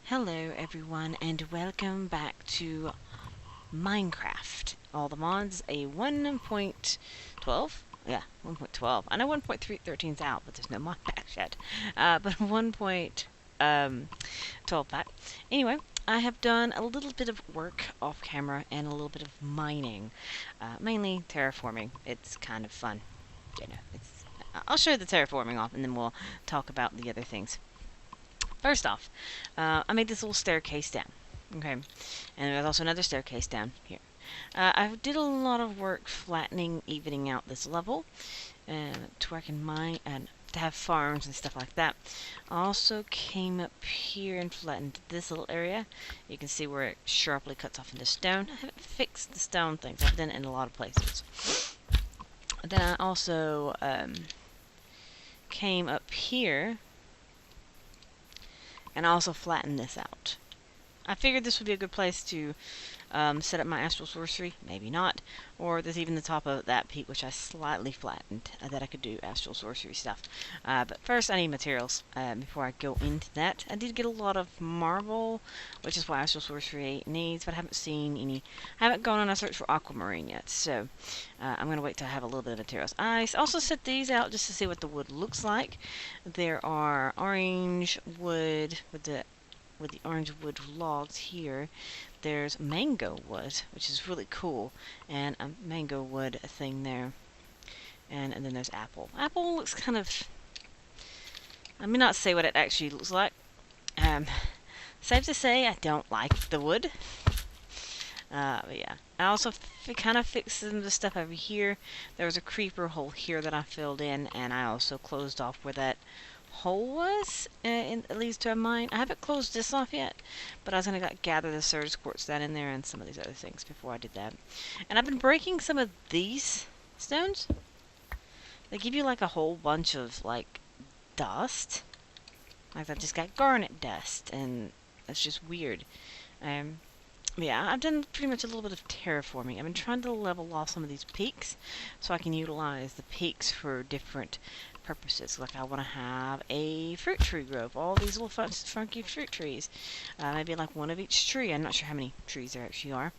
Hello everyone and welcome back to Minecraft. All the mods, a 1.12? Yeah, 1.12. I know 1.13 is out, but there's no mod patch yet. But 1.12 pack. Anyway, I have done a little bit of work off camera and a little bit of mining. Mainly terraforming. It's kind of fun. I'll show you the terraforming off and then we'll talk about the other things. First off, I made this little staircase down. Okay, and there's also another staircase down here. I did a lot of work flattening, evening out this level, to where I can mine and to have farms and stuff like that. I also came up here and flattened this little area. You can see where it sharply cuts off into stone. I haven't fixed the stone things. I've done it in a lot of places. Then I also came up here and also flatten this out. I figured this would be a good place to set up my astral sorcery, maybe not, or there's even the top of that peak which I slightly flattened that I could do astral sorcery stuff. But first I need materials before I go into that. I did get a lot of marble, which is what astral sorcery needs, but I haven't seen any. I haven't gone on a search for aquamarine yet, so I'm going to wait till I have a little bit of materials. I also set these out just to see what the wood looks like. There are orange wood with the orange wood logs here. There's mango wood, which is really cool, and a mango wood thing there. And then there's apple. Apple looks kind of... Let me not say what it actually looks like. Safe to say, I don't like the wood. But yeah. I also kind of fixed some of the stuff over here. There was a creeper hole here that I filled in, and I also closed off where that hole was, it leads to a mine. I haven't closed this off yet, but I was going to gather the surge quartz down in there and some of these other things before I did that. And I've been breaking some of these stones. They give you like a whole bunch of like dust. Like I've just got garnet dust, and that's just weird. Yeah, I've done pretty much a little bit of terraforming. I've been trying to level off some of these peaks so I can utilize the peaks for different purposes. Like I want to have a fruit tree grove, all these little funky fruit trees. Maybe like one of each tree. I'm not sure how many trees there actually are.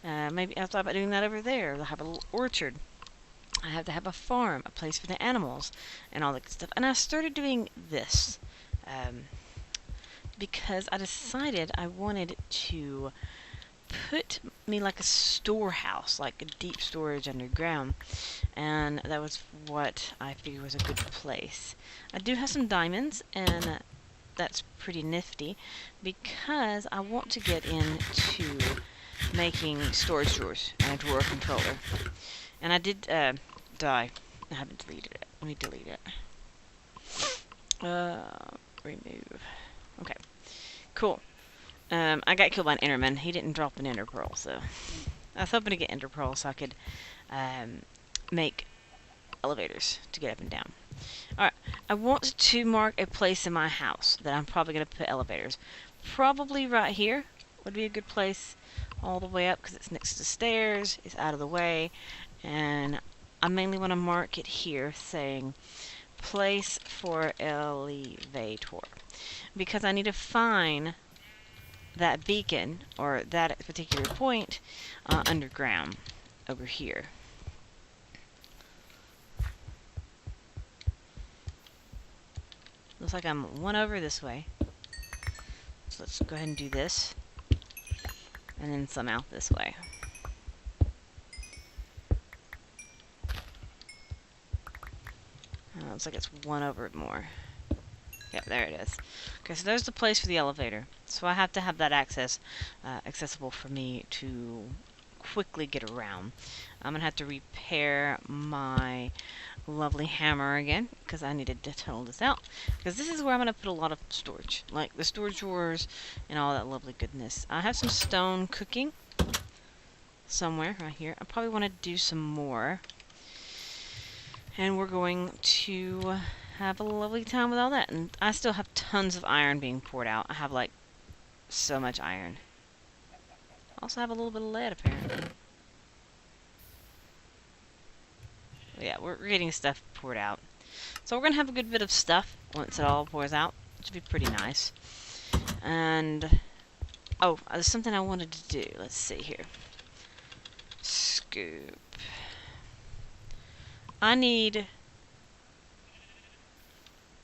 Maybe I thought about doing that over there. I'll have a little orchard. I have to have a farm, a place for the animals, and all that good stuff. And I started doing this because I decided I wanted to put me like a storehouse, like a deep storage underground, and that was what I figured was a good place. I do have some diamonds, and that's pretty nifty because I want to get into making storage drawers and a drawer controller. And I did die. I haven't deleted it. Let me delete it. Remove. Okay. Cool. I got killed by an enderman. He didn't drop an ender pearl, so I was hoping to get ender pearl so I could make elevators to get up and down. Alright, I want to mark a place in my house that I'm probably going to put elevators. Probably right here would be a good place all the way up because it's next to the stairs, it's out of the way, and I mainly want to mark it here saying place for elevator because I need to find that beacon, or that particular point, underground, over here. Looks like I'm one over this way. So let's go ahead and do this. And then some out this way. Looks like it's one over more. Yep, there it is. Okay, so there's the place for the elevator. So I have to have that accessible for me to quickly get around. I'm going to have to repair my lovely hammer again, because I needed to tunnel this out. Because this is where I'm going to put a lot of storage. Like the storage drawers and all that lovely goodness. I have some stone cooking somewhere right here. I probably want to do some more. And we're going to have a lovely time with all that. And I still have tons of iron being poured out. I have like so much iron. I also have a little bit of lead apparently. But yeah, we're getting stuff poured out. So we're going to have a good bit of stuff once it all pours out, which would be pretty nice. And oh, there's something I wanted to do. Let's see here. Scoop. I need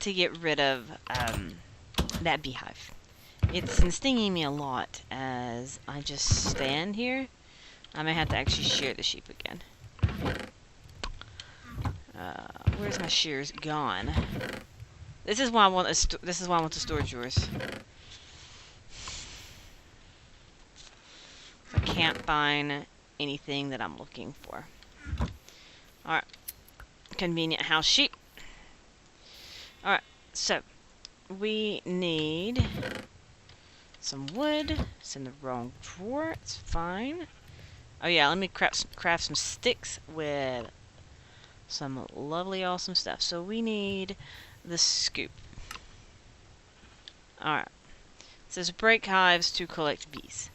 to get rid of that beehive. It's been stinging me a lot as I just stand here. I may have to actually shear the sheep again. Where's my shears gone? This is why I want this is why I want the storage drawers. I can't find anything that I'm looking for. Alright. Convenient house sheep. Alright, so we need some wood. It's in the wrong drawer. It's fine. Oh yeah, let me craft some sticks with some lovely awesome stuff. So we need the scoop. Alright. It says break hives to collect bees.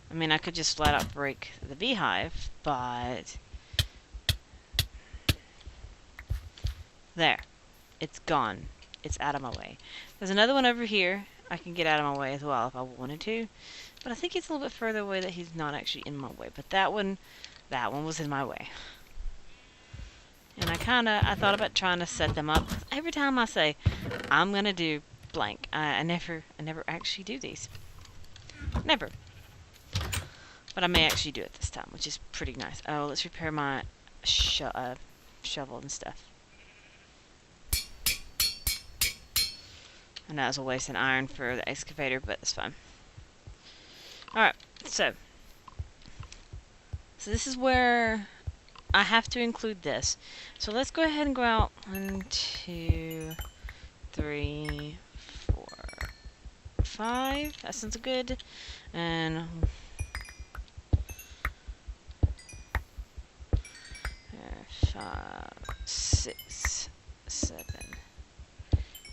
I mean, I could just flat out break the beehive, but there. It's gone. It's out of my way. There's another one over here I can get out of my way as well if I wanted to. But I think it's a little bit further away that he's not actually in my way. But that one was in my way. And I thought about trying to set them up. Every time I say, I'm going to do blank, I never actually do these. Never. But I may actually do it this time, which is pretty nice. Oh, let's repair my shovel and stuff. I know it's a waste of iron for the excavator, but it's fine. Alright, so this is where I have to include this. So let's go ahead and go out 1, 2, 3, 4, 5. That sounds good. And 5, 6, 7,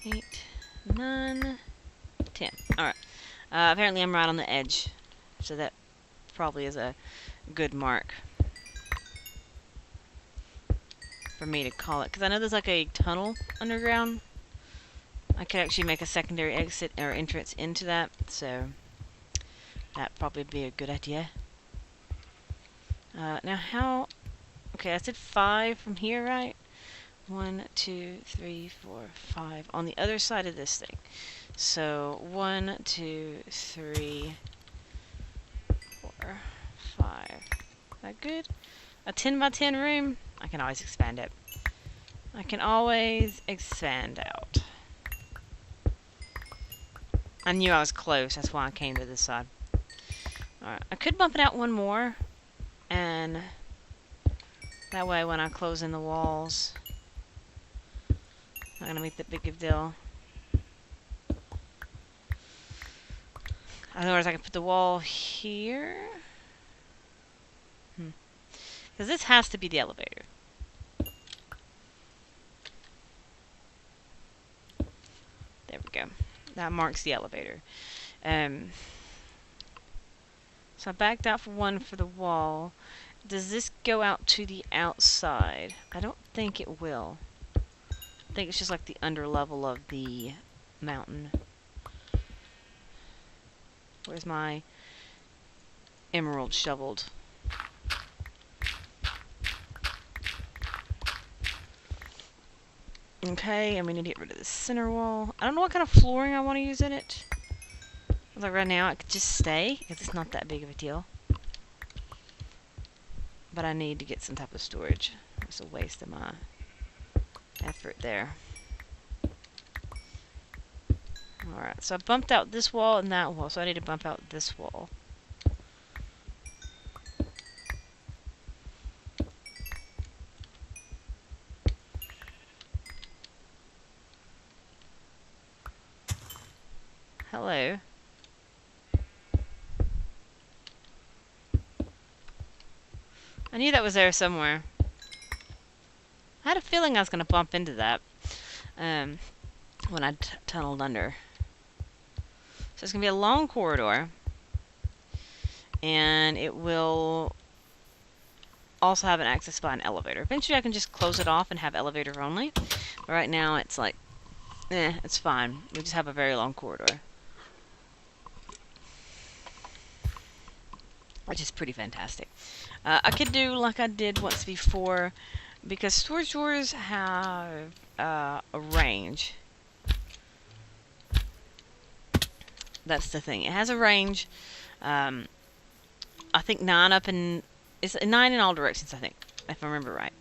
8, 9, 10. Alright. Apparently I'm right on the edge. So that probably is a good mark for me to call it. Because I know there's like a tunnel underground. I could actually make a secondary exit or entrance into that. So that'd probably be a good idea. Now how... Okay, I said 5 from here, right? 1, 2, 3, 4, 5 on the other side of this thing. So 1, 2, 3, 4, 5. Is that good? A 10 by 10 room? I can always expand it. I can always expand out. I knew I was close, that's why I came to this side. Alright, I could bump it out one more, and that way when I close in the walls, not gonna make that big of a deal. Otherwise I can put the wall here. Because this has to be the elevator. There we go. That marks the elevator. So I backed out for one for the wall. Does this go out to the outside? I don't think it will. I think it's just like the under level of the mountain. Where's my emerald shoveled? Okay, and we need to get rid of the center wall. I don't know what kind of flooring I want to use in it. Like right now, it could just stay, because it's not that big of a deal. But I need to get some type of storage. It's a waste of my effort there. Alright, so I bumped out this wall and that wall, so I need to bump out this wall. Hello. I knew that was there somewhere. I had a feeling I was going to bump into that when I tunneled under. So it's going to be a long corridor, and it will also have an access by an elevator. Eventually I can just close it off and have elevator only, but right now it's like, it's fine. We just have a very long corridor. which is pretty fantastic. I could do like I did once before, because storage drawers have a range. That's the thing. It has a range. I think 9 up and it's 9 in all directions. I think, if I remember right.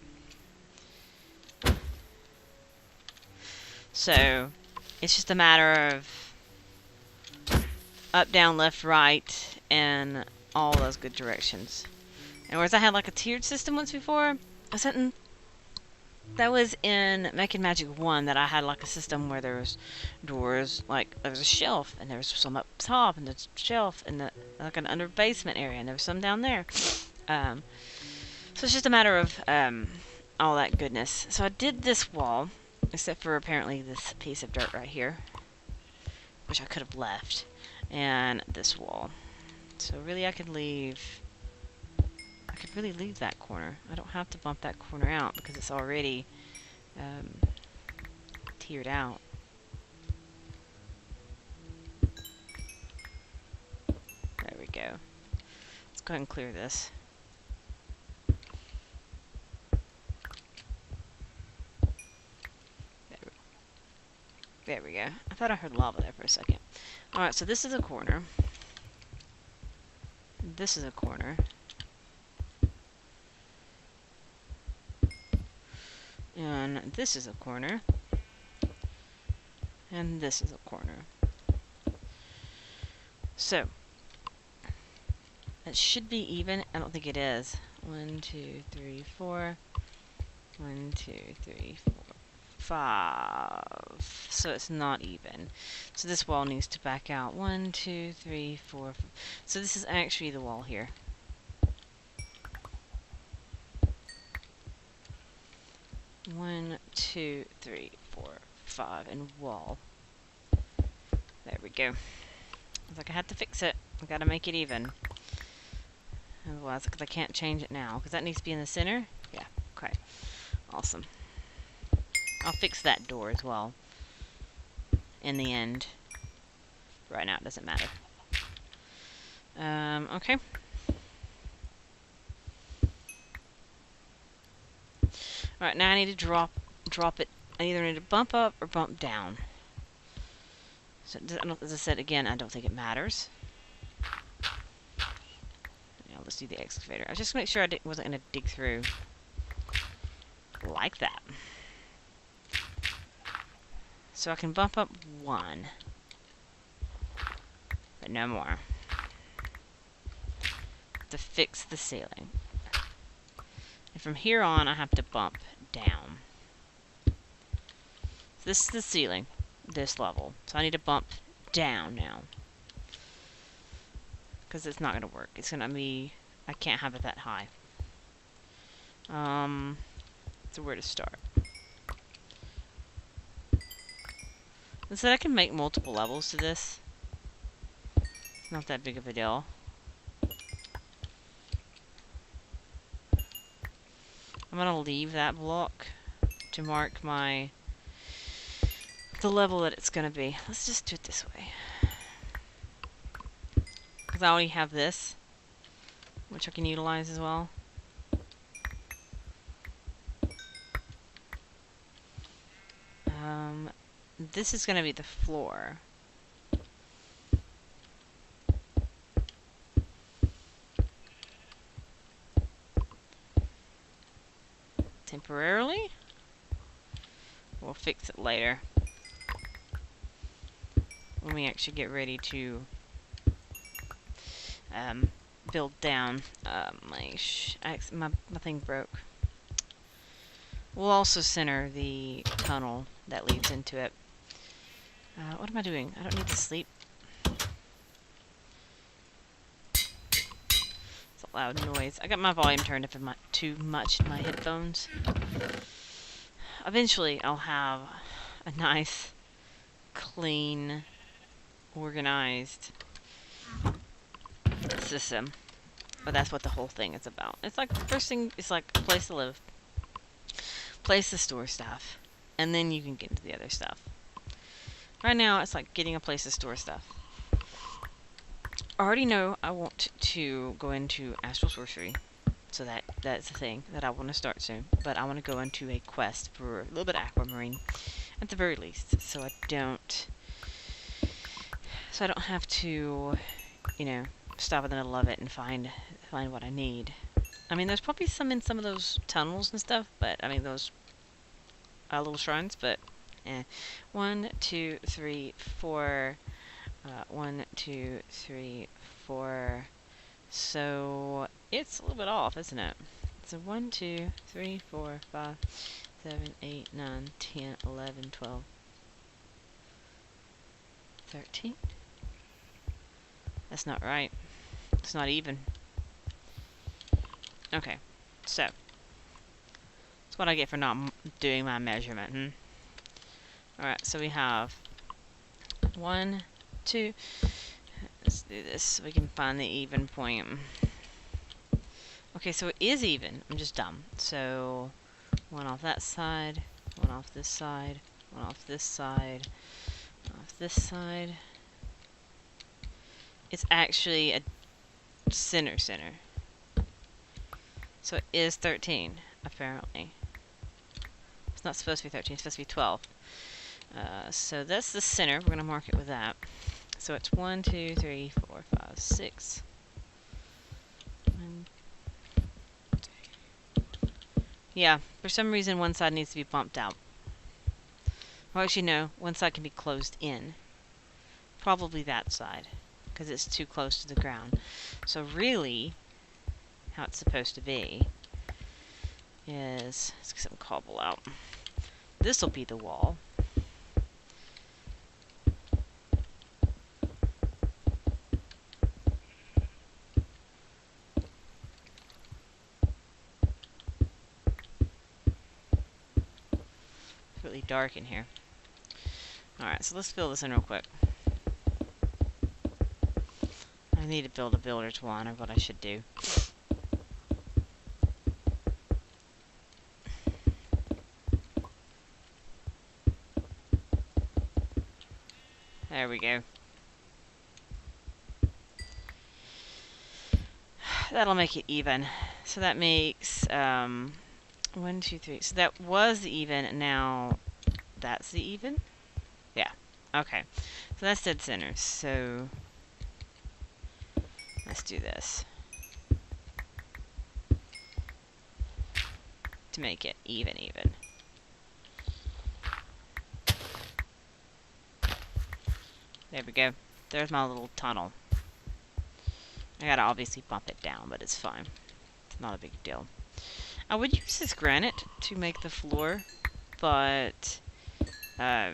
So it's just a matter of up, down, left, right, and all those good directions. And whereas I had like a tiered system once before, that was in Making Magic 1, that I had like a system where there was doors, like there was a shelf, and there was some up top, and there's a shelf, and like an under basement area, and there was some down there. So it's just a matter of all that goodness. So I did this wall, except for apparently this piece of dirt right here, which I could have left, and this wall. So really I could really leave that corner. I don't have to bump that corner out because it's already tiered out. There we go. Let's go ahead and clear this. There we go. I thought I heard lava there for a second. Alright, so this is a corner. This is a corner. And this is a corner. And this is a corner. So, it should be even. I don't think it is. 1, 2, 3, 4. 1, 2, 3, 4, 5. So it's not even. So this wall needs to back out. 1, 2, 3, 4, 5. So this is actually the wall here. One, 2, 3, 4, 5, and wall. There we go. It's like I had to fix it. I gotta make it even. Otherwise, because I can't change it now. Because that needs to be in the center. Yeah. Okay. Awesome. I'll fix that door as well. In the end. Right now, it doesn't matter. Okay. Alright, now I need to drop it. I either need to bump up or bump down. So, as I said again, I don't think it matters. Now let's do the excavator. I just make sure I wasn't going to dig through like that. So I can bump up 1, but no more, to fix the ceiling. And from here on, I have to bump down. So this is the ceiling, this level. So I need to bump down now. Because it's not going to work. It's going to be... I can't have it that high. So where to start? So I can make multiple levels to this. It's not that big of a deal. I'm gonna leave that block to mark the level that it's gonna be. Let's just do it this way. Because I already have this, which I can utilize as well. This is gonna be the floor. Temporarily. We'll fix it later when we actually get ready to build down. My thing broke. We'll also center the tunnel that leads into it. What am I doing? I don't need to sleep. It's a loud noise. I got my volume turned up too much in my headphones. Eventually, I'll have a nice, clean, organized system. But that's what the whole thing is about. It's like, the first thing is like a place to live, place to store stuff, and then you can get into the other stuff. Right now, it's like getting a place to store stuff. already know I want to go into Astral Sorcery. So that's the thing that I want to start soon. But I want to go into a quest for a little bit of Aquamarine, at the very least, so I don't have to, you know, stop in the middle of it and find what I need. I mean, there's probably some in some of those tunnels and stuff, but I mean those little shrines. But 1, 2, 3, 4. 1, 2, 3, 4. So it's a little bit off, isn't it? So 1, 2, 3, 4, 5, 7, 8, 9, 10, 11, 12, 13. That's not right. It's not even. Okay, so that's what I get for not doing my measurement. Alright, so we have 1, 2. Let's do this so we can find the even point. Okay, so it is even. I'm just dumb. So 1 off that side, 1 off this side, 1 off this side, off this side. It's actually a center. So it is 13, apparently. It's not supposed to be 13, it's supposed to be 12. So that's the center. We're going to mark it with that. So it's 1, 2, 3, 4, 5, 6. 1, 2. Yeah, for some reason one side needs to be bumped out. Well, actually, no. One side can be closed in. Probably that side, because it's too close to the ground. So really, how it's supposed to be is, let's get some cobble out. This will be the wall. It's really dark in here. Alright, so let's fill this in real quick. I need to build a builder's one, or what I should do. There we go. That'll make it even. So that makes 1, 2, 3. So that was the even, and now that's the even? Yeah. Okay. So that's dead center. So let's do this to make it even. There we go. There's my little tunnel. I gotta obviously bump it down, but it's fine. It's not a big deal. I would use this granite to make the floor, but I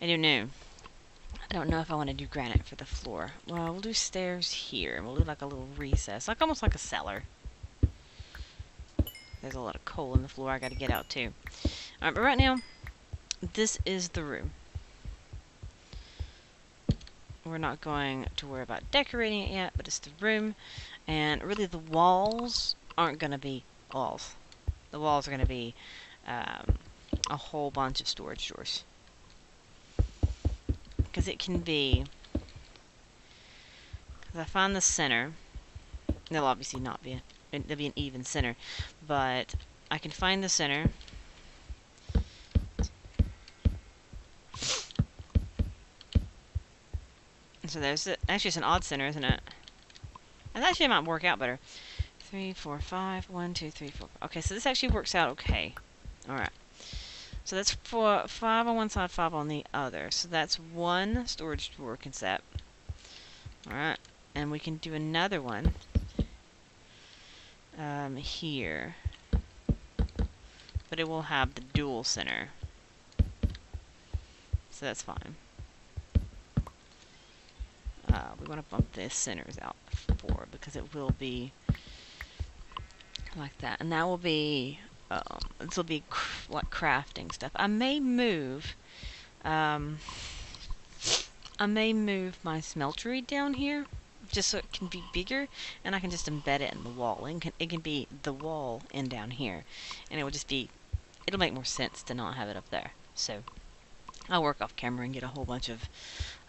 don't know. I don't know if I want to do granite for the floor. Well, we'll do stairs here, and we'll do like a little recess, like almost like a cellar. There's a lot of coal in the floor I gotta get out too. Alright, but right now, this is the room. We're not going to worry about decorating it yet, but it's the room. And really the walls aren't going to be walls. The walls are going to be a whole bunch of storage drawers. Because it can be... Because I find the center. There'll obviously not be there'll be an even center. But I can find the center. So there's actually it's an odd center, isn't it? And actually it might work out better. 3, 4, 5. 1, 2, 3, 4. Okay, so this actually works out okay. Alright. So that's 5 on one side, 5 on the other. So that's one storage drawer can set. Alright. And we can do another one here. But it will have the dual center. So that's fine. We want to bump the centers out forward because it will be like that. And that will be, this will be like crafting stuff. I may move my smeltery down here just so it can be bigger, and I can just embed it in the wall. It can be the wall in down here, and it will just be, it'll make more sense to not have it up there. So I'll work off camera and get a whole bunch of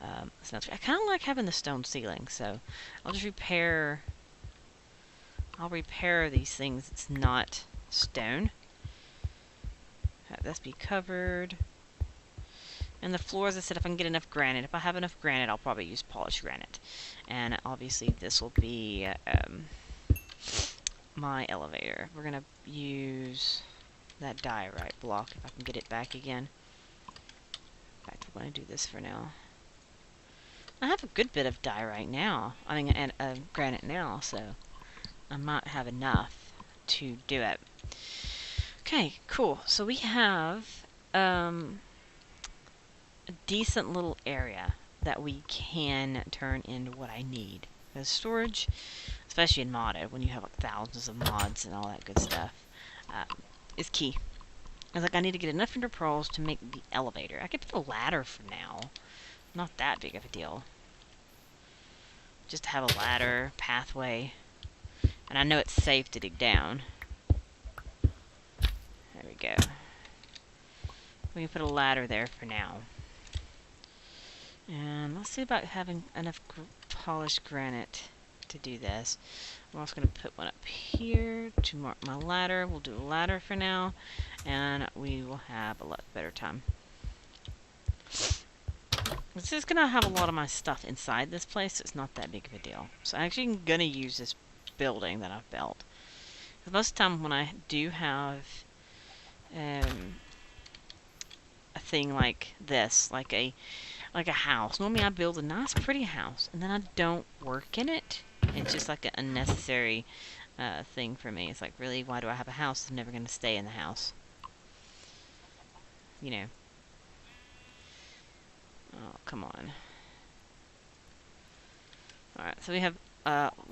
I kind of like having the stone ceiling, so I'll just repair. I'll repair these things. It's not stone. Have this be covered. And the floor, as I said, if I can get enough granite. If I have enough granite, I'll probably use polished granite. And obviously this will be my elevator. We're going to use that diorite block if I can get it back again. In fact, we're going to do this for now. I have a good bit of diorite now. I mean, and granite now, so I might have enough to do it. Okay, cool. So we have a decent little area that we can turn into what I need. Because storage, especially in modded, when you have like thousands of mods and all that good stuff, is key. I was like, I need to get enough ender pearls to make the elevator. I could put a ladder for now. Not that big of a deal. Just to have a ladder, pathway. And I know it's safe to dig down. There we go. We can put a ladder there for now. And let's see about having enough polished granite to do this. I'm also going to put one up here to mark my ladder. We'll do a ladder for now. And we will have a lot better time. This is going to have a lot of my stuff inside this place, so it's not that big of a deal. So I'm actually going to use this building that I've built. Because most of the time when I do have a thing like this, like a house, normally I build a nice pretty house, and then I don't work in it. It's just like an unnecessary thing for me. It's like, really, why do I have a house? I'm never going to stay in the house. You know. Oh, come on. Alright, so we have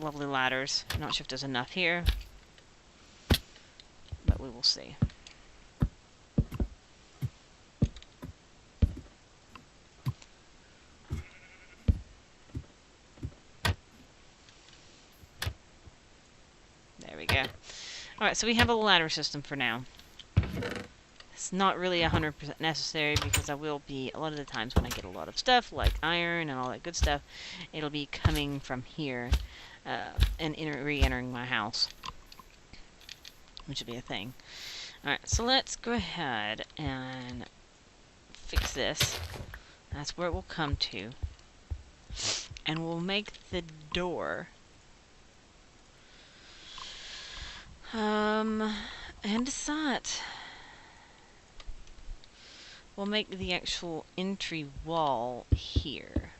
lovely ladders. I'm not sure if there's enough here, but we will see. There we go. Alright, so we have a ladder system for now. It's not really 100% necessary because I will be, a lot of the times when I get a lot of stuff, like iron and all that good stuff, it'll be coming from here and re-entering my house, which will be a thing. Alright, so let's go ahead and fix this. That's where it will come to. And we'll make the door. And decide. We'll make the actual entry wall here.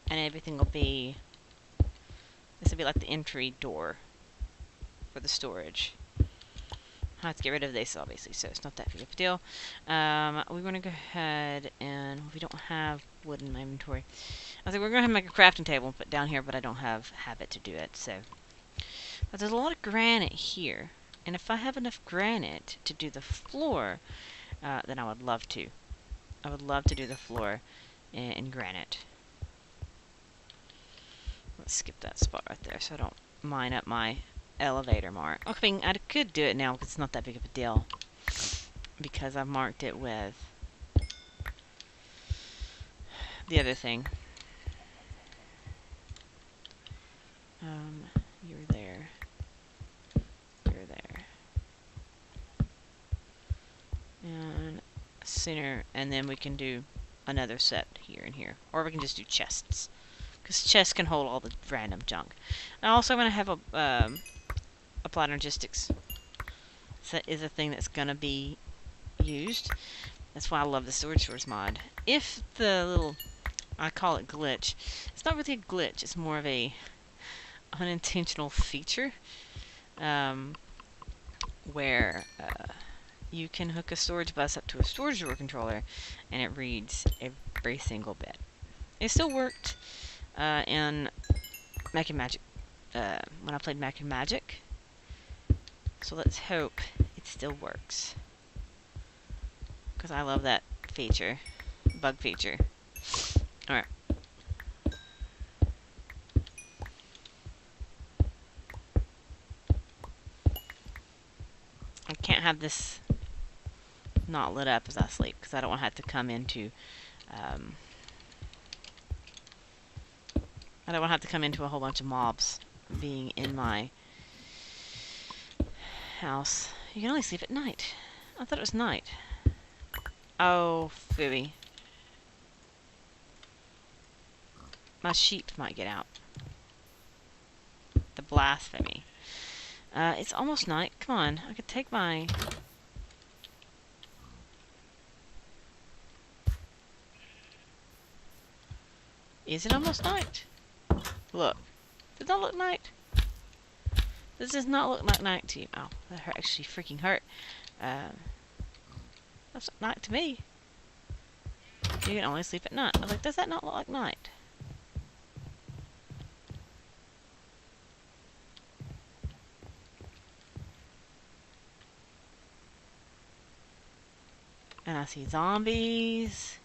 And everything will be, this will be like the entry door for the storage. I have to get rid of this, obviously, so it's not that big of a deal. We're going to go ahead and, we don't have wood in my inventory. I think we're going to make a crafting table put down here, but I don't have it to do it, so. But there's a lot of granite here, and if I have enough granite to do the floor, then I would love to. I would love to do the floor in granite. Let's skip that spot right there so I don't mine up my elevator mark. I mean, I could do it now because it's not that big of a deal, because I've marked it with the other thing. You're there. You're there. And center, and then we can do another set here and here. Or we can just do chests, because chests can hold all the random junk. I also want to have applied logistics. So that is a thing that's going to be used. That's why I love the storage source mod. If the little, I call it glitch, it's not really a glitch, it's more of a unintentional feature where you can hook a storage bus up to a storage door controller and it reads every single bit. It still worked in Mac and Magic when I played Mac and Magic, so let's hope it still works, because I love that feature, bug feature. Alright. I can't have this not lit up as I sleep, because I don't want to have to come into I don't want to have to come into a whole bunch of mobs being in my house. You can only sleep at night. I thought it was night. Oh, phooey. My sheep might get out. The blasphemy. It's almost night. Come on, I could take my... Is it almost night? Look. Does that look night? This does not look like night to you. Oh, that actually freaking hurt. That's night to me. You can only sleep at night. I was like, does that not look like night? And I see zombies.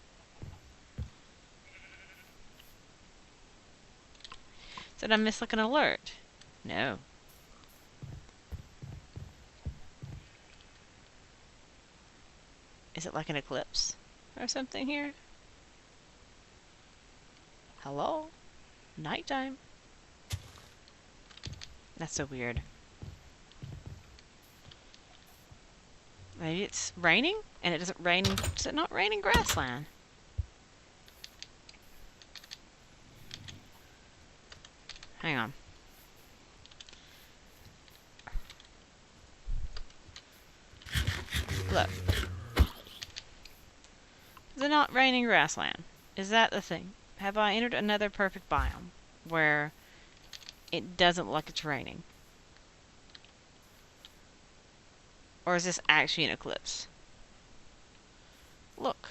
Did I miss like an alert? No. Is it like an eclipse or something here? Hello? Nighttime. That's so weird. Maybe it's raining and it doesn't rain. Does it not rain in grassland? Hang on. Look. Is it not raining grassland? Is that the thing? Have I entered another perfect biome where it doesn't look like it's raining? Or is this actually an eclipse? Look.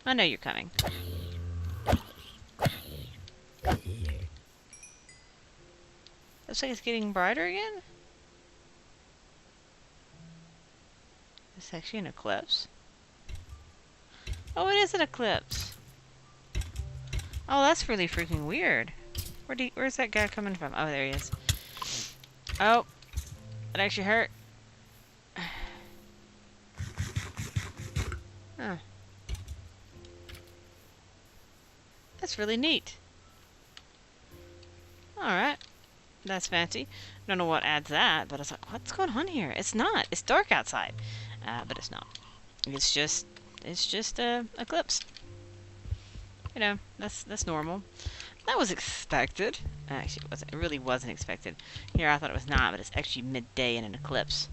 I know you're coming. Looks like it's getting brighter again. Is this actually an eclipse? Oh, it is an eclipse. Oh, that's really freaking weird. Where's that guy coming from? Oh, there he is. Oh, that actually hurt. Huh. That's really neat. Alright. That's fancy. Don't know what adds that, but I was like, what's going on here? It's not. It's dark outside. But it's not. It's just a eclipse. You know, that's normal. That was expected. Actually, it wasn't. It really wasn't expected. Here, I thought it was not, but it's actually midday in an eclipse.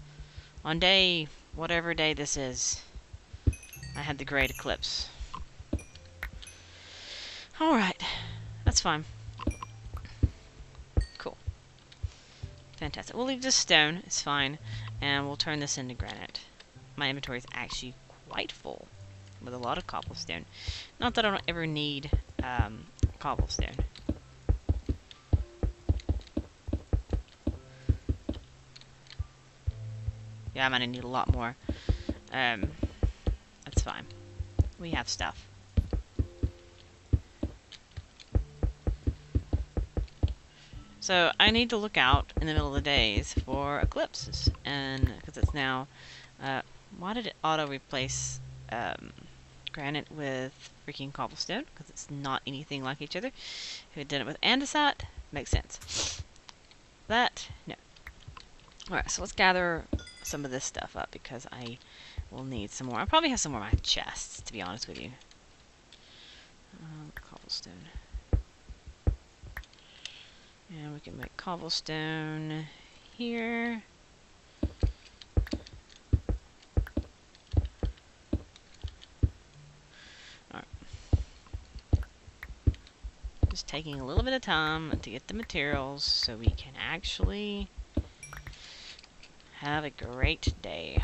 On day, whatever day this is, I had the great eclipse. Alright. That's fine. Cool. Fantastic. We'll leave this stone. It's fine. And we'll turn this into granite. My inventory is actually quite full with a lot of cobblestone. Not that I don't ever need cobblestone. Yeah, I'm gonna need a lot more. That's fine. We have stuff. So I need to look out in the middle of the days for eclipses, and because it's now, why did it auto replace granite with freaking cobblestone? Because it's not anything like each other. If it did it with andesite, makes sense. That, no. Alright, so let's gather some of this stuff up because I will need some more. I probably have some more in my chests, to be honest with you. Cobblestone. And we can make cobblestone here. Alright. Just taking a little bit of time to get the materials so we can actually have a great day.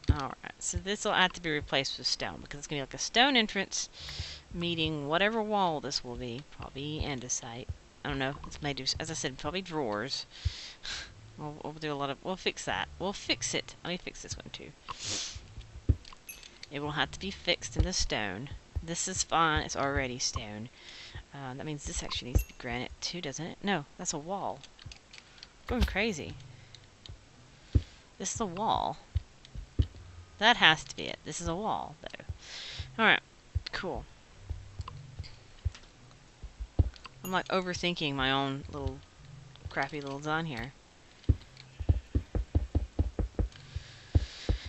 Alright, so this will have to be replaced with stone because it's going to be like a stone entrance meeting whatever wall this will be. Probably andesite. I don't know. It's made of, as I said, probably drawers. We'll do a lot of... We'll fix that. We'll fix it. Let me fix this one too. It will have to be fixed in the stone. This is fine. It's already stone. That means this actually needs to be granite too, doesn't it? No, that's a wall. Going crazy. This is a wall. That has to be it. This is a wall, though. Alright, cool. I'm like overthinking my own little crappy little design here.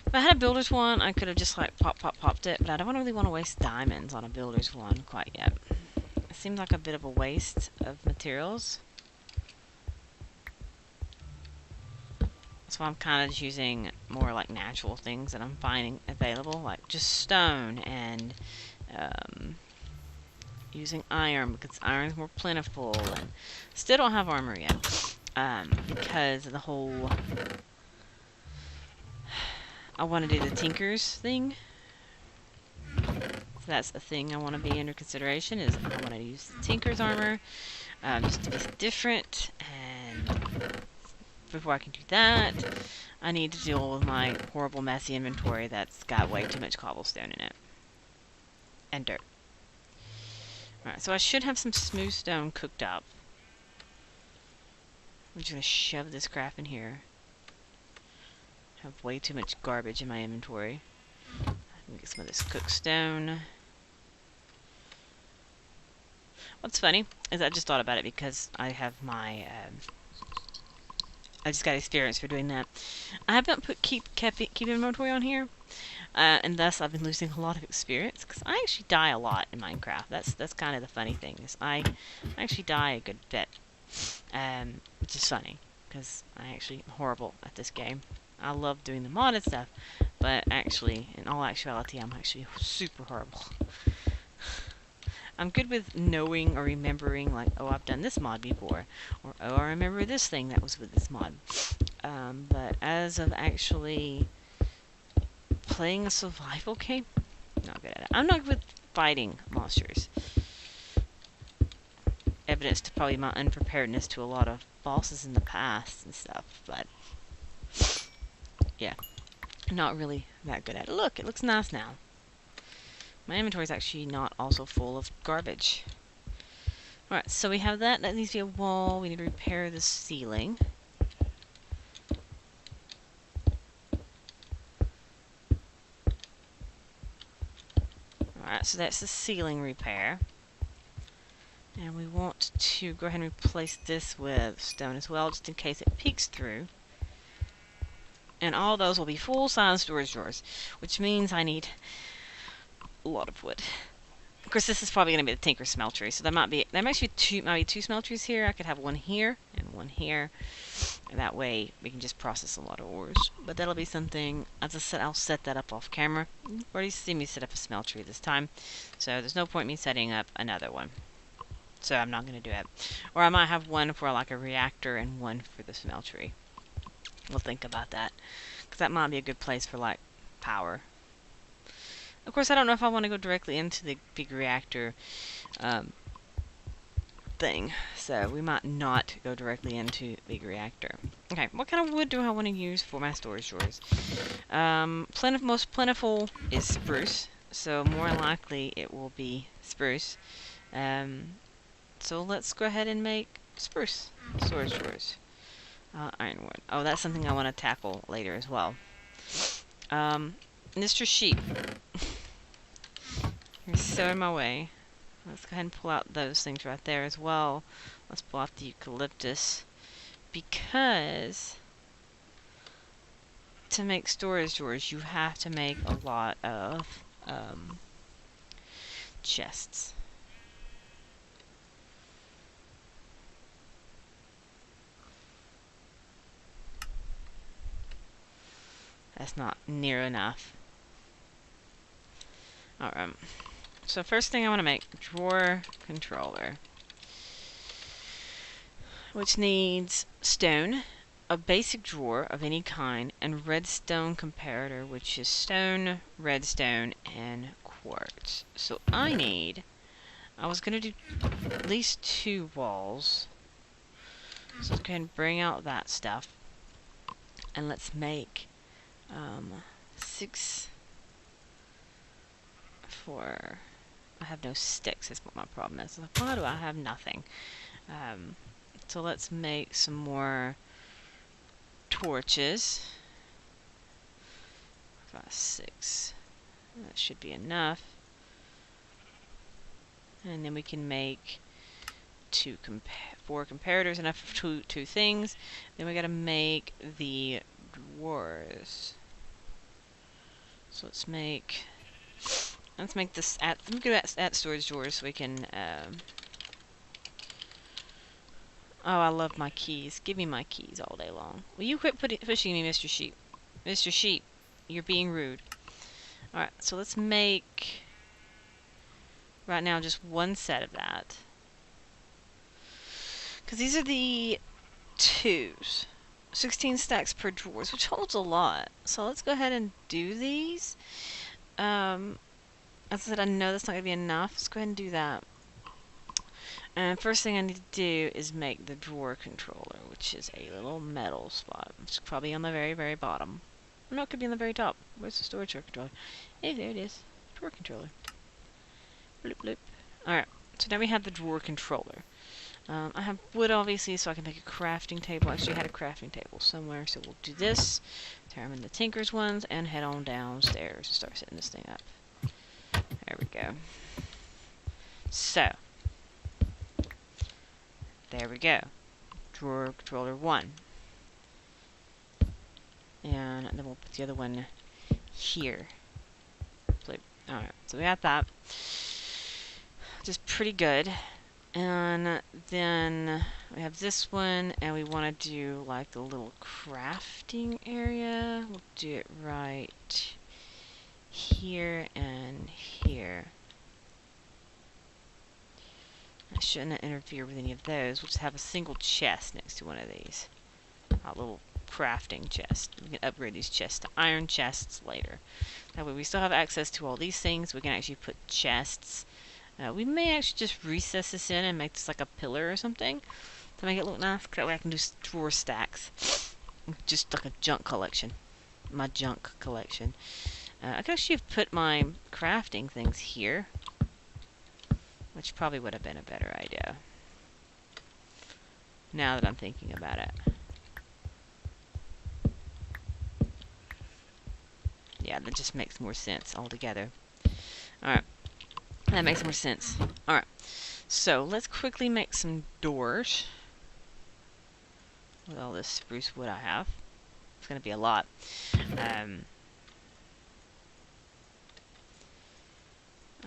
If I had a builder's one, I could have just like popped it, but I don't really want to waste diamonds on a builder's one quite yet. It seems like a bit of a waste of materials. So I'm kind of just using more like natural things that I'm finding available, like just stone and using iron because iron's more plentiful. And still don't have armor yet because of the whole. I want to do the Tinker's thing. So that's the thing I want to be under consideration. Is I want to use the Tinker's armor just to be different and. Before I can do that, I need to deal with my horrible, messy inventory that's got way too much cobblestone in it. And dirt. Alright, so I should have some smooth stone cooked up. I'm just going to shove this crap in here. I have way too much garbage in my inventory. I can get some of this cooked stone. What's funny is I just thought about it because I have my... I just got experience for doing that. I haven't put keep inventory on here, and thus I've been losing a lot of experience because I actually die a lot in Minecraft. That's kind of the funny thing is I actually die a good bit, which is funny because I actually am horrible at this game. I love doing the modded stuff, but actually, in all actuality, I'm actually super horrible. I'm good with knowing or remembering, like, oh, I've done this mod before, or oh, I remember this thing that was with this mod. But as of actually playing a survival game, not good at it. I'm not good with fighting monsters. Evidence to probably my unpreparedness to a lot of bosses in the past and stuff, but yeah, not really that good at it. Look, it looks nice now. My inventory is actually not also full of garbage. Alright, so we have that. That needs to be a wall. We need to repair the ceiling. Alright, so that's the ceiling repair. And we want to go ahead and replace this with stone as well, just in case it peeks through. And all those will be full-size storage drawers, which means I need a lot of wood. Of course, this is probably going to be the Tinker smeltery, so there might be two smelteries here. I could have one here and one here, and that way we can just process a lot of ores. But that'll be something, as I said, I'll set that up off camera. You've already seen me set up a smeltery this time, so there's no point in me setting up another one. So I'm not going to do it. Or I might have one for like a reactor and one for the smeltery. We'll think about that, because that might be a good place for like power. Of course, I don't know if I want to go directly into the big reactor thing, so we might not go directly into the big reactor. Okay, what kind of wood do I want to use for my storage drawers? Most plentiful is spruce, so more likely it will be spruce. So let's go ahead and make spruce storage drawers. Ironwood. Oh, that's something I want to tackle later as well. Mr. Sheep. You're so in my way. Let's go ahead and pull out those things right there as well. Let's pull out the eucalyptus. Because to make storage drawers, you have to make a lot of chests. That's not near enough. Alright. So first thing I want to make, drawer controller. Which needs stone, a basic drawer of any kind, and redstone comparator, which is stone, redstone, and quartz. So I was going to do at least 2 walls. So let's go ahead and bring out that stuff. And let's make 6 for I have no sticks. That's what my problem is. Like, why do I have nothing? So let's make some more torches. 5, 6. That should be enough. And then we can make 4 comparators, enough for two things. Then we gotta make the drawers. So let's make this let me go at storage drawers so we can oh, I love my keys. Give me my keys all day long. Will you quit pushing me, Mr. Sheep? Mr. Sheep, you're being rude. Alright, so let's make right now just one set of that. Because these are the 2s. 16 stacks per drawers, which holds a lot. So let's go ahead and do these. As I said, I know that's not going to be enough. Let's go ahead and do that. And first thing I need to do is make the drawer controller, which is a little metal spot. It's probably on the very, very bottom. No, it could be on the very top. Where's the storage drawer controller? Hey, there it is. Drawer controller. Bloop, bloop. Alright, so now we have the drawer controller. I have wood, obviously, so I can make a crafting table. Actually, I had a crafting table somewhere, so we'll do this. Determine the Tinker's ones, and head on downstairs and start setting this thing up. There we go. So, there we go. Drawer controller 1. And then we'll put the other one here. Alright, so we got that. Which is pretty good. And then we have this one, and we want to do like a little crafting area. We'll do it right here and here. I shouldn't interfere with any of those. We'll just have a single chest next to one of these. A little crafting chest. We can upgrade these chests to iron chests later. That way we still have access to all these things. We can actually put chests. We may actually just recess this in and make this like a pillar or something to make it look nice. That way I can do drawer stacks. Just like a junk collection. My junk collection. I could actually have put my crafting things here, which probably would have been a better idea. Now that I'm thinking about it. Yeah, that just makes more sense altogether. Alright. That makes more sense. Alright. So, let's quickly make some doors. With all this spruce wood I have. It's going to be a lot.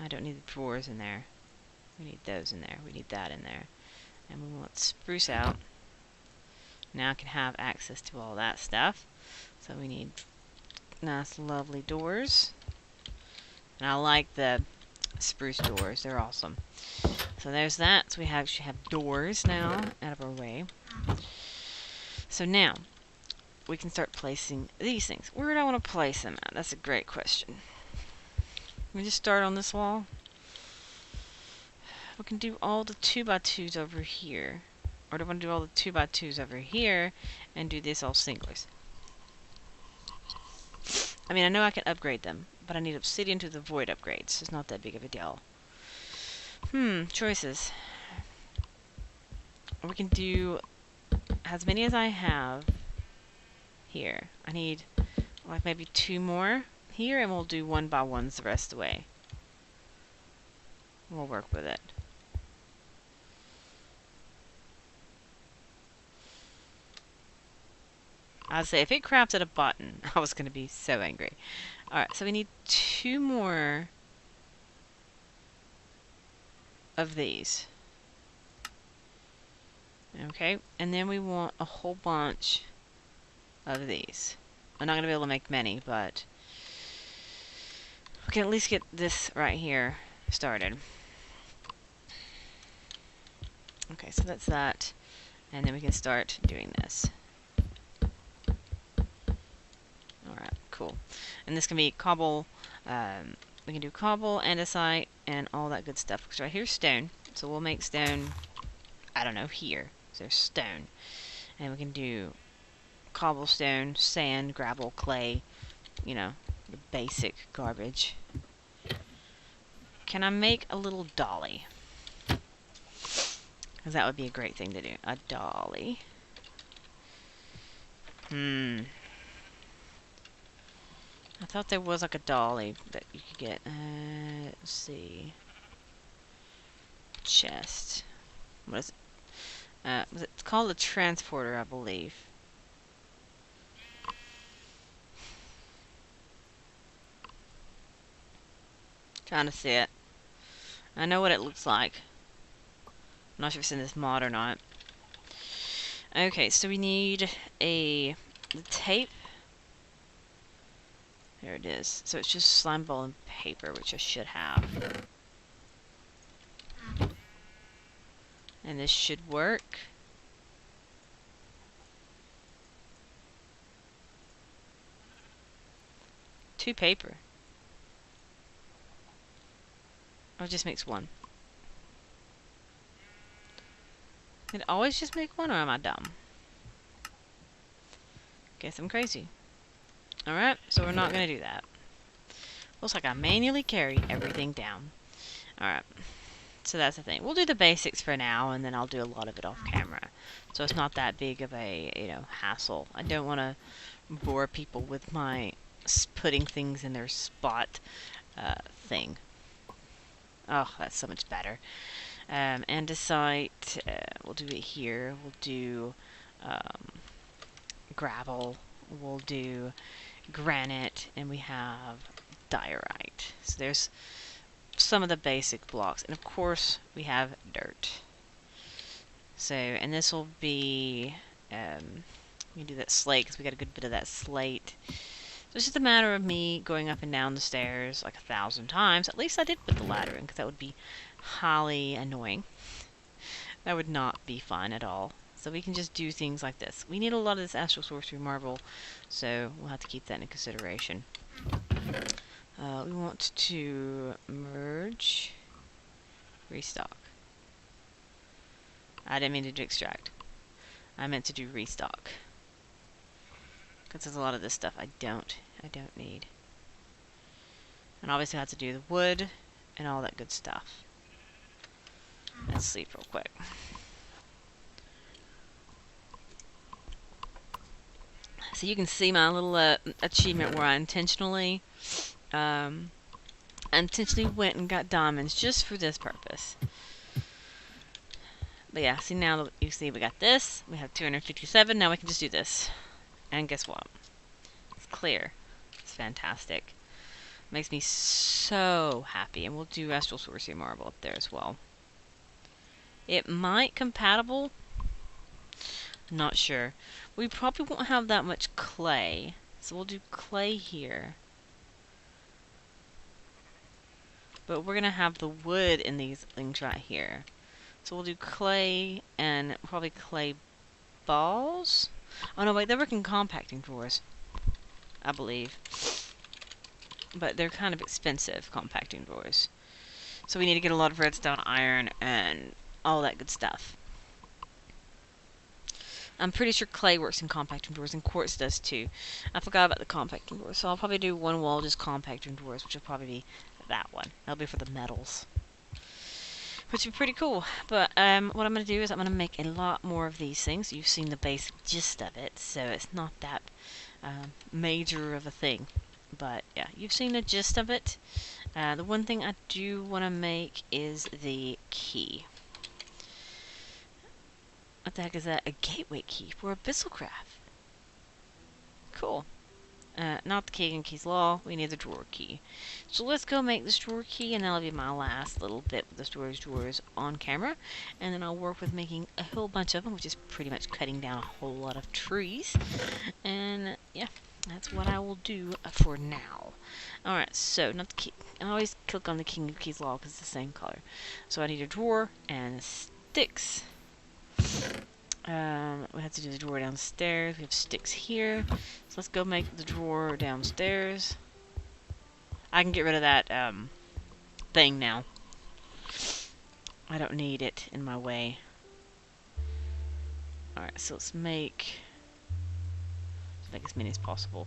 I don't need the drawers in there. We need those in there. We need that in there. And we want spruce out. Now I can have access to all that stuff. So we need nice, lovely doors. And I like the spruce doors. They're awesome. So there's that. So we actually have doors now out of our way. So now we can start placing these things. Where do I want to place them at? That's a great question. Let me just start on this wall. We can do all the 2x2s over here. Or do I want to do all the 2x2s over here and do this all singlers? I mean, I know I can upgrade them, but I need obsidian to the void upgrades. It's not that big of a deal. Choices. Or we can do as many as I have here. I need like maybe 2 more here, and we'll do 1x1s the rest of the way. We'll work with it. I'd say if it craps at a button, I was going to be so angry. Alright, so we need 2 more of these. Okay, and then we want a whole bunch of these. I'm not going to be able to make many, but we can at least get this right here started. Okay, so that's that. And then we can start doing this. Alright, cool. And this can be cobble. We can do cobble, andesite, and all that good stuff. So right here's stone. So we'll make stone, I don't know, here. So there's stone. And we can do cobblestone, sand, gravel, clay. You know, the basic garbage. can I make a little dolly? Because that would be a great thing to do. A dolly. I thought there was like a dolly that you could get. Let's see. Chest. What is it? It's called a transporter, I believe. Trying to see it. I know what it looks like. I'm not sure if it's in this mod or not. Okay, so we need the tape. There it is. So it's just slime ball and paper, which I should have. And this should work. Two paper. Oh, it just makes one. It always just make one, or am I dumb? Guess I'm crazy. Alright, so we're not going to do that. Looks like I manually carry everything down. Alright, so that's the thing. We'll do the basics for now, and then I'll do a lot of it off camera. So it's not that big of a, hassle. I don't want to bore people with my putting things in their spot thing. Oh, that's so much better. Andesite, we'll do it here. We'll do gravel. We'll do granite, and we have diorite. So there's some of the basic blocks, and of course we have dirt. So, and this will be, we do that slate because we got a good bit of that slate. So it's just a matter of me going up and down the stairs like 1,000 times. At least I did put the ladder in, because that would be highly annoying. That would not be fun at all. So we can just do things like this. We need a lot of this astral sorcery marble, so we'll have to keep that in consideration. We want to merge, restock. I didn't mean to do extract. I meant to do restock. Because there's a lot of this stuff I don't need. And obviously I have to do the wood and all that good stuff. Let's sleep real quick. So you can see my little achievement where I intentionally went and got diamonds just for this purpose. But yeah, see, now you see we got this. We have 257. Now we can just do this. And guess what? It's clear. It's fantastic. Makes me so happy. And we'll do astral sorcery marble up there as well. It might compatible. Not sure. We probably won't have that much clay. So we'll do clay here. But we're going to have the wood in these things right here. So we'll do clay and probably clay balls. Oh no, wait, they work in compacting drawers, I believe. But they're kind of expensive, compacting drawers. So we need to get a lot of redstone iron and all that good stuff. I'm pretty sure clay works in compacting drawers, and quartz does too. I forgot about the compacting drawers, so I'll probably do one wall just compacting drawers, which will probably be that one. That'll be for the metals. Which would be pretty cool. But what I'm going to do is I'm going to make a lot more of these things. You've seen the basic gist of it, so it's not that major of a thing. But yeah, you've seen the gist of it. The one thing I do want to make is the key. What the heck is that? A gateway key for Abyssalcraft. Cool. Not the key in Key's Law. We need the drawer key. So let's go make this drawer key, and that'll be my last little bit with the storage drawers on camera. And then I'll work with making a whole bunch of them, which is pretty much cutting down a whole lot of trees. And yeah, that's what I will do for now. Alright, so not the key. I always click on the King of Key's Law because it's the same color. So I need a drawer and sticks. We have to do the drawer downstairs. We have sticks here. So let's go make the drawer downstairs. I can get rid of that thing now. I don't need it in my way. Alright, so let's make as many as possible.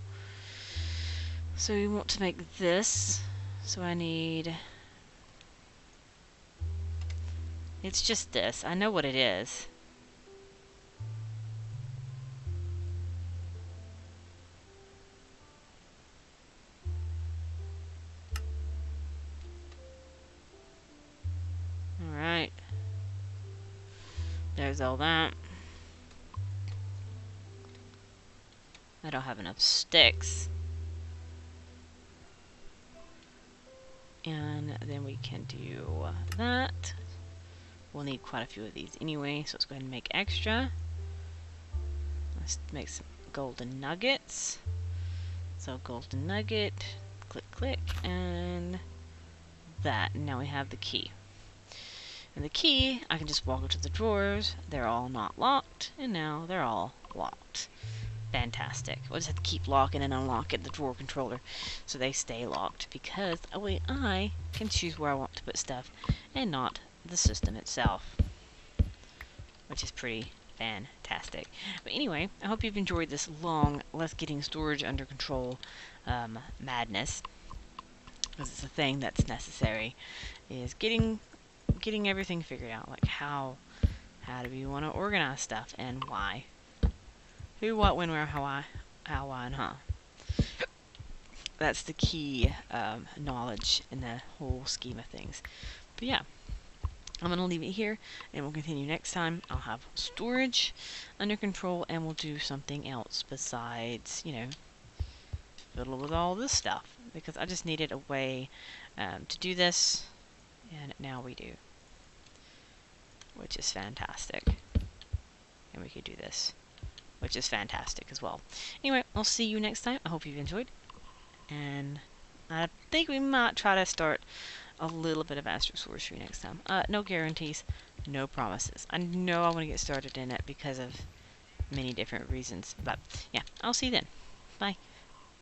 So we want to make this. So I need It's just this. I know what it is. Alright. There's all that. I don't have enough sticks. And then we can do that. We'll need quite a few of these anyway, so let's go ahead and make extra. Let's make some golden nuggets. So golden nugget, click, click, and that. And now we have the key. And the key, I can just walk up to the drawers. They're all not locked, and now they're all locked. Fantastic. We'll just have to keep locking and unlocking the drawer controller so they stay locked, because that way I can choose where I want to put stuff and not the system itself, which is pretty fantastic. But anyway, I hope you've enjoyed this long, let's getting storage under control madness, because it's a thing that's necessary, is getting everything figured out, like how do we want to organize stuff and why. Who, what, when, where, how, why, and how. That's the key knowledge in the whole scheme of things. But yeah, I'm going to leave it here, and we'll continue next time. I'll have storage under control, and we'll do something else besides, you know, fiddle with all this stuff. Because I just needed a way to do this, and now we do. Which is fantastic. And we could do this, which is fantastic as well. Anyway, I'll see you next time. I hope you've enjoyed. And I think we might try to start a little bit of astral sorcery next time. No guarantees, no promises. I know I want to get started in it because of many different reasons. But yeah, I'll see you then. Bye.